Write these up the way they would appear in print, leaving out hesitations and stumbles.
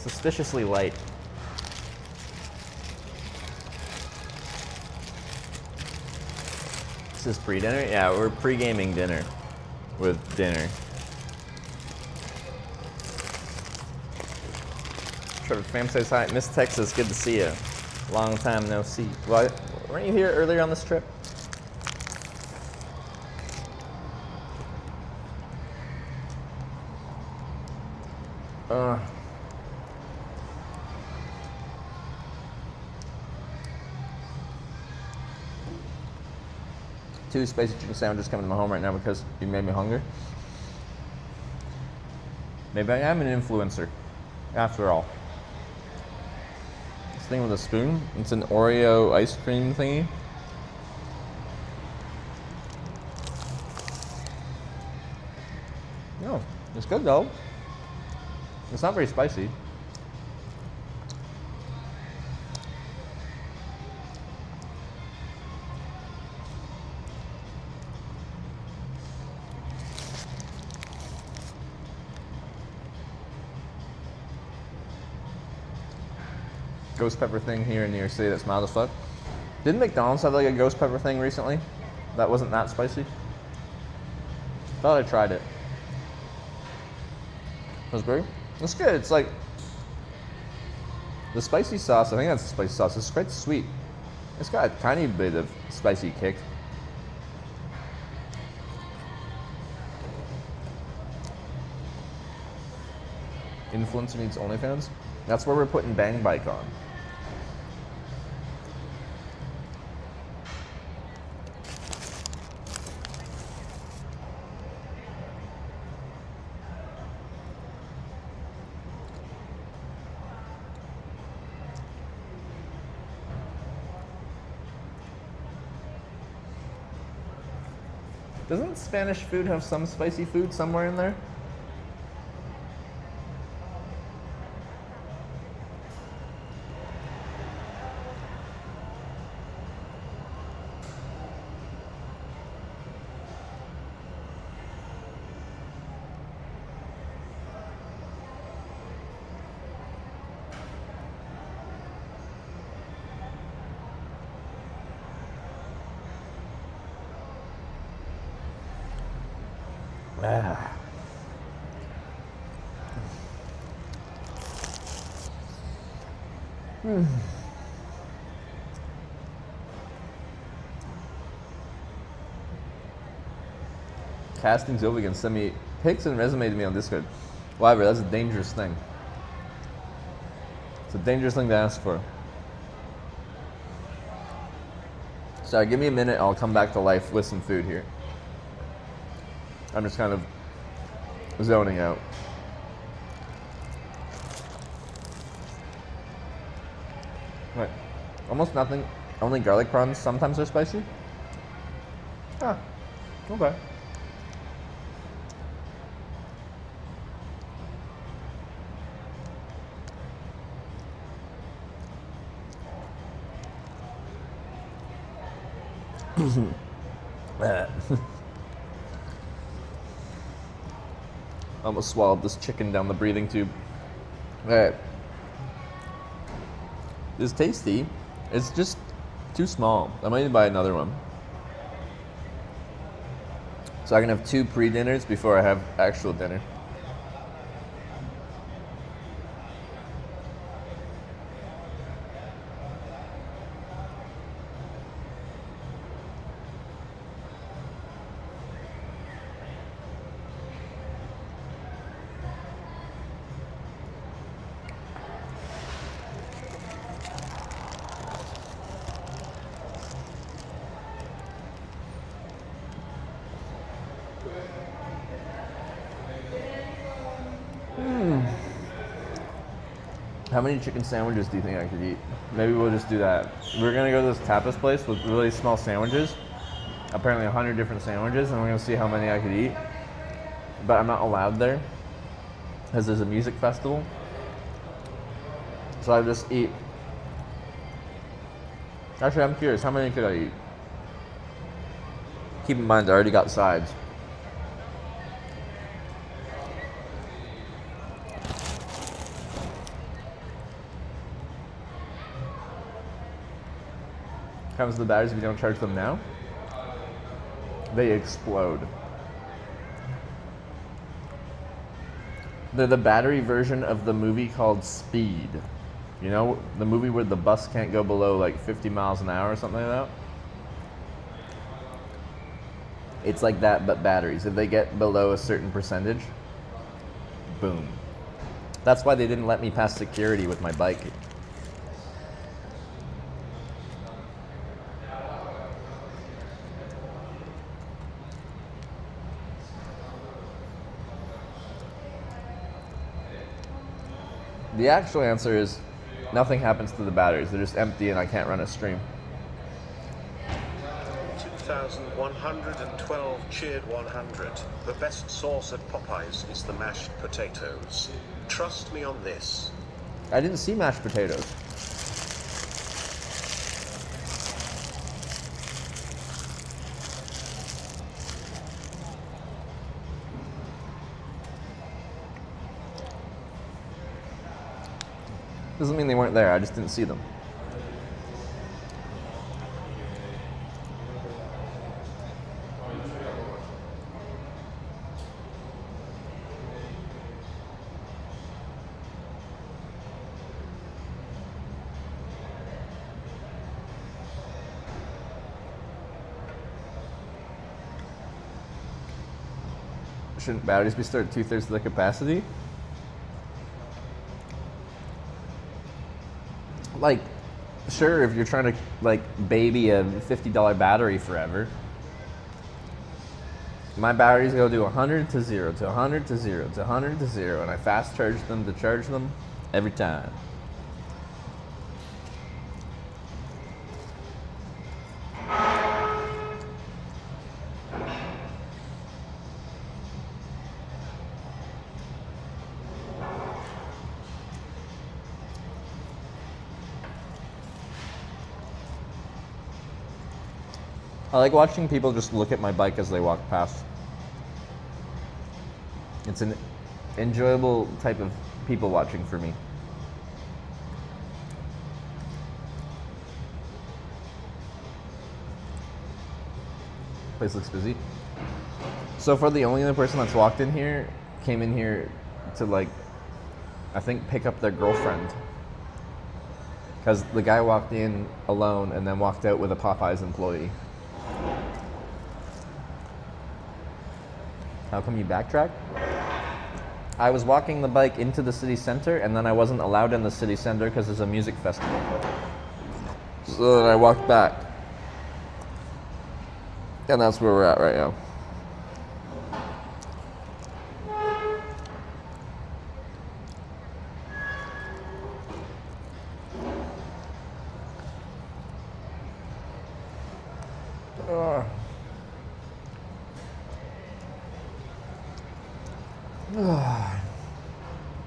suspiciously light. This is pre-dinner? Yeah, we're pre-gaming dinner with dinner. Trevor Fam says hi. Miss Texas, good to see you. Long time no see. Well, weren't you here earlier on this trip? Two spicy chicken sandwiches coming to my home right now because you made me hungry. Maybe I am an influencer, after all. This thing with a spoon, it's an Oreo ice cream thingy. No, it's good though. It's not very spicy. Ghost pepper thing here in New York City that smells as fuck. Didn't McDonald's have like a ghost pepper thing recently? That wasn't that spicy? Thought I tried it. It was great. It's good. It's like the spicy sauce. I think that's the spicy sauce. It's quite sweet. It's got a tiny bit of spicy kick. Influencer needs OnlyFans. That's where we're putting Bang Bike on. Doesn't Spanish food have some spicy food somewhere in there? Ah. Casting's over again. Send me pics and resume to me on Discord. Whatever, that's a dangerous thing. It's a dangerous thing to ask for. Sorry, give me a minute. I'll come back to life with some food here. I'm just kind of zoning out. Right. Almost nothing. Only garlic prawns sometimes are spicy. Ah, okay. Almost swallowed this chicken down the breathing tube. Alright. It's tasty. It's just too small. I might need to buy another one. So I can have 2 pre-dinners before I have actual dinner. How many chicken sandwiches do you think I could eat? Maybe we'll just do that. We're gonna go to this tapas place with really small sandwiches. Apparently 100 different sandwiches, and we're gonna see how many I could eat. But I'm not allowed there, because there's a music festival. So I just eat. Actually, I'm curious, how many could I eat? Keep in mind, I already got sides. comes to the batteries if you don't charge them now, they explode. They're the battery version of the movie called Speed. You know, the movie where the bus can't go below like 50 miles an hour or something like that? It's like that, but batteries. If they get below a certain percentage, boom. That's why they didn't let me pass security with my bike. The actual answer is nothing happens to the batteries. They're just empty and I can't run a stream. 2112 cheered 100. The best sauce at Popeyes is the mashed potatoes. Trust me on this. I didn't see mashed potatoes. Doesn't mean they weren't there, I just didn't see them. Shouldn't batteries be stored at 2/3 of the capacity? Like, sure, if you're trying to like baby a $50 battery forever. My batteries go to 100 to 0, to 100 to 0, to 100 to 0, and I fast charge them to charge them every time. I like watching people just look at my bike as they walk past. It's an enjoyable type of people watching for me. Place looks busy. So far, the only other person that's walked in here came in here to like, I think, pick up their girlfriend. Because the guy walked in alone and then walked out with a Popeyes employee. How come you backtrack? I was walking the bike into the city center and then I wasn't allowed in the city center because there's a music festival. So then I walked back. And that's where we're at right now.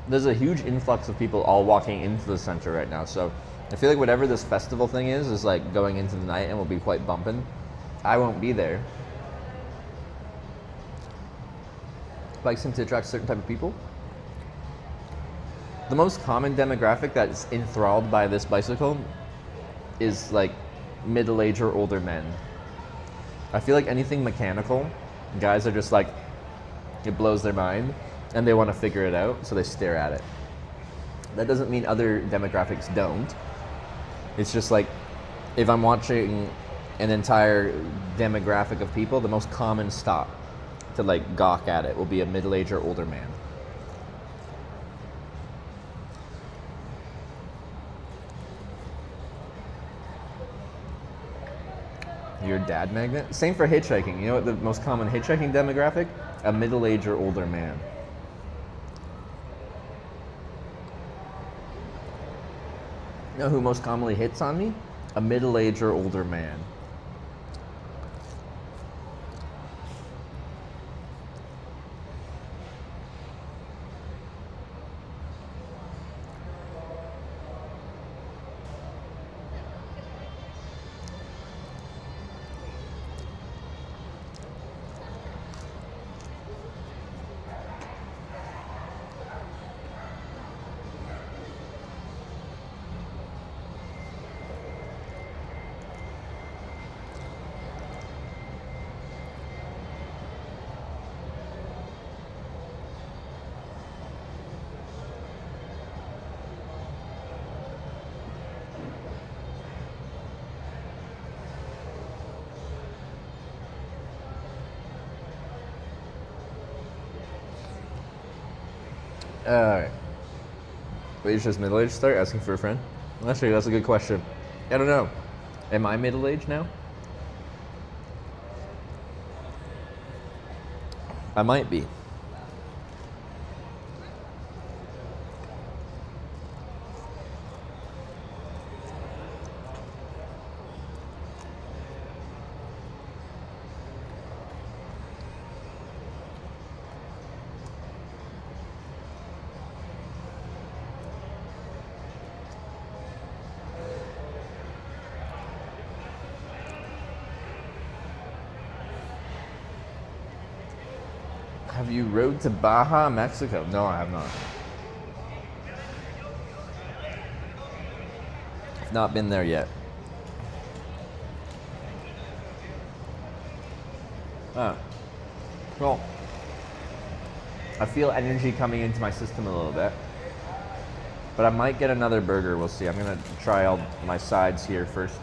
There's a huge influx of people all walking into the center right now, so I feel like whatever this festival thing is like going into the night and will be quite bumping. I won't be there. Bikes seem to attract certain type of people. The most common demographic that's enthralled by this bicycle is like middle-aged or older men. I feel like anything mechanical, guys are just like, it blows their mind and they want to figure it out, so they stare at it. That doesn't mean other demographics don't. It's just like, if I'm watching an entire demographic of people, the most common stop to like gawk at it will be a middle-aged or older man. Your dad magnet? Same for hitchhiking. You know what the most common hitchhiking demographic? A middle-aged or older man. You know who most commonly hits on me? A middle-aged or older man. Alright. Wait, it's just middle-aged start asking for a friend? Well, actually, that's a good question. I don't know. Am I middle-aged now? I might be. Have you rode to Baja, Mexico? No, I have not. I've not been there yet. Well, I feel energy coming into my system a little bit. But I might get another burger, we'll see. I'm gonna try all my sides here first.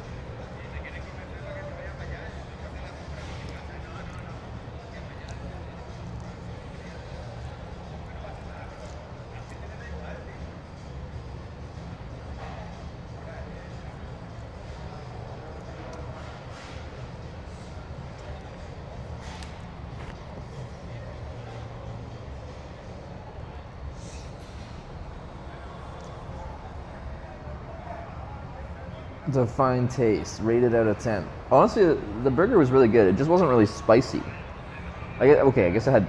It's a fine taste, rated out of 10. Honestly, the burger was really good. It just wasn't really spicy. I guess it had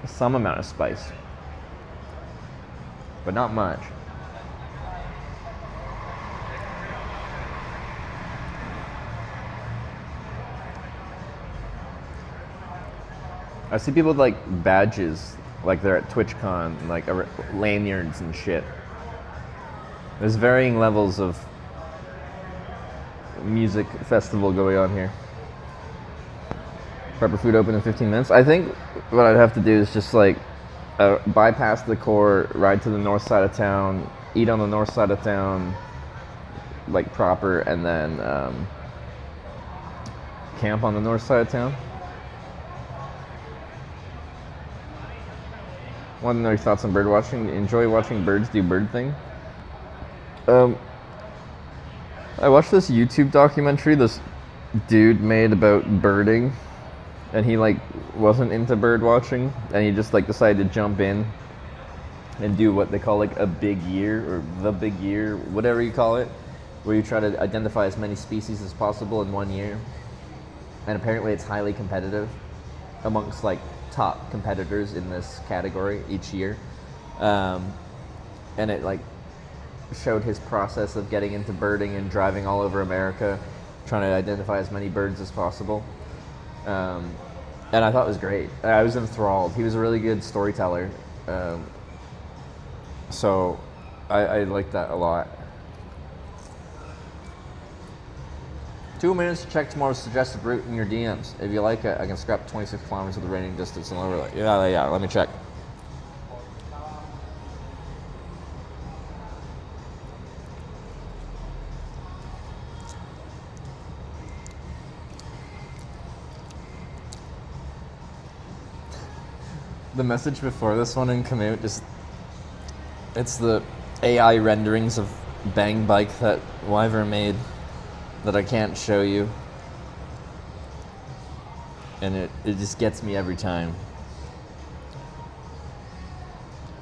some amount of spice, but not much. I see people with like badges, like they're at TwitchCon, like lanyards and shit. There's varying levels of music festival going on here. Prepper food open in 15 minutes. I think what I'd have to do is just like bypass the core, ride to the north side of town, eat on the north side of town, like proper, and then camp on the north side of town. Want to know your thoughts on bird watching? Enjoy watching birds do bird thing? I watched this YouTube documentary this dude made about birding, and he like wasn't into bird watching, and he just like decided to jump in and do what they call like a big year, or the big year, whatever you call it, where you try to identify as many species as possible in 1 year. And apparently it's highly competitive amongst like top competitors in this category each year. And it like showed his process of getting into birding and driving all over America, trying to identify as many birds as possible. And I thought it was great. I was enthralled. He was a really good storyteller. So I liked that a lot. 2 minutes to check tomorrow's suggested route in your DMs. If you like it, I can scrap 26 kilometers of the raining distance and overlay. Yeah, let me check. The message before this one in Komoot, it's the AI renderings of Bang Bike that Wyvern made that I can't show you. And it just gets me every time.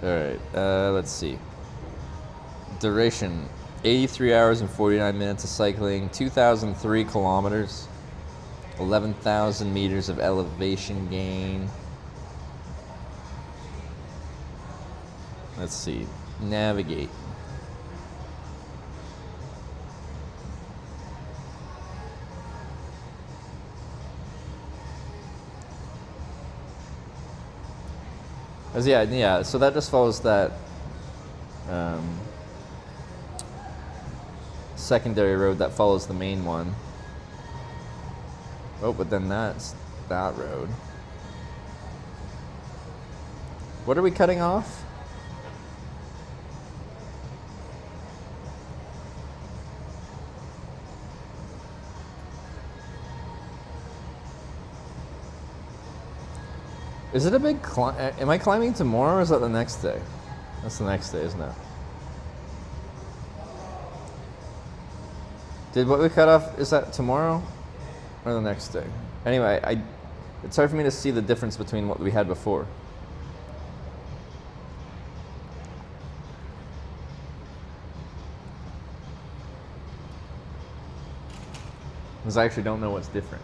Alright, let's see. Duration, 83 hours and 49 minutes of cycling, 2,003 kilometers, 11,000 meters of elevation gain. Let's see. Navigate. Yeah. So that just follows that secondary road that follows the main one. Oh, but then that's that road. What are we cutting off? Is it a big climb? Am I climbing tomorrow or is that the next day? That's the next day, isn't it? Did what we cut off, is that tomorrow or the next day? Anyway, it's hard for me to see the difference between what we had before. Because I actually don't know what's different.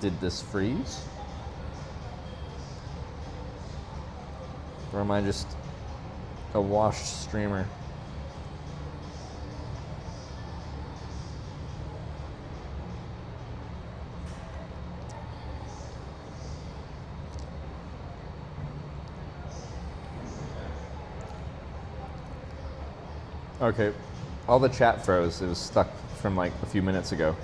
Did this freeze? Or am I just a washed streamer? Okay, all the chat froze. It was stuck from like a few minutes ago.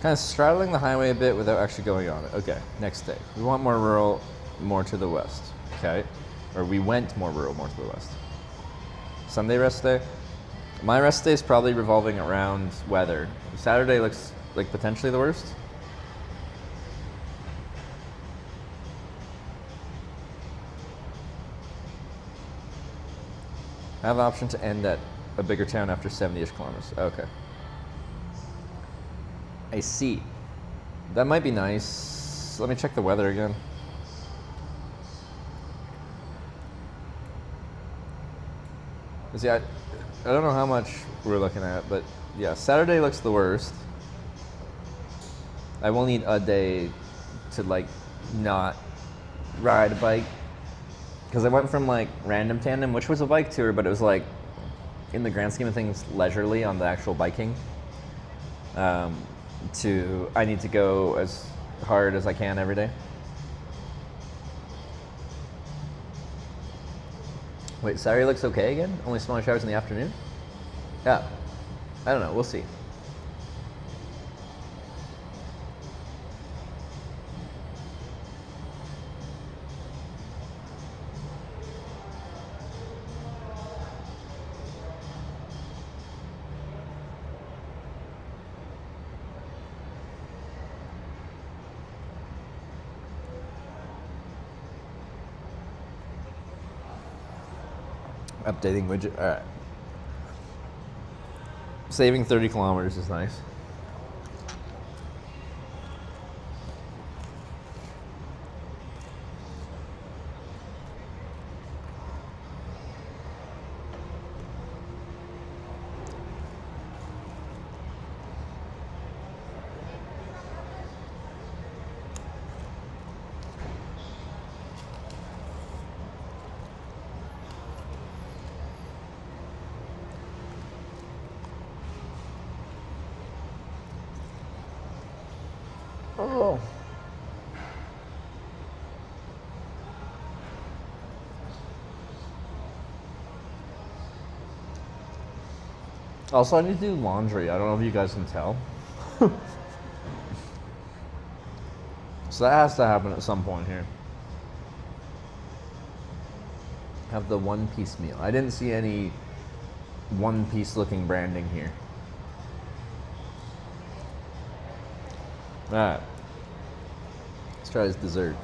Kind of straddling the highway a bit without actually going on it. Okay, next day. We want more rural, more to the west. Okay, or we went more rural, more to the west. Sunday rest day. My rest day is probably revolving around weather. Saturday looks like potentially the worst. I have option to end at a bigger town after 70-ish kilometers. Okay. I see. That might be nice. Let me check the weather again. See, I don't know how much we're looking at, but yeah, Saturday looks the worst. I will need a day to like not ride a bike, because I went from like random tandem, which was a bike tour, but it was like in the grand scheme of things leisurely on the actual biking, to I need to go as hard as I can every day. Wait, Saturday looks okay again? Only smaller showers in the afternoon? Yeah. I don't know, we'll see. Updating widget. All right. Saving 30 kilometers is nice. Oh. Also, I need to do laundry. I don't know if you guys can tell. So that has to happen at some point here. Have the one-piece meal. I didn't see any one-piece looking branding here. Alright. Let's try this dessert.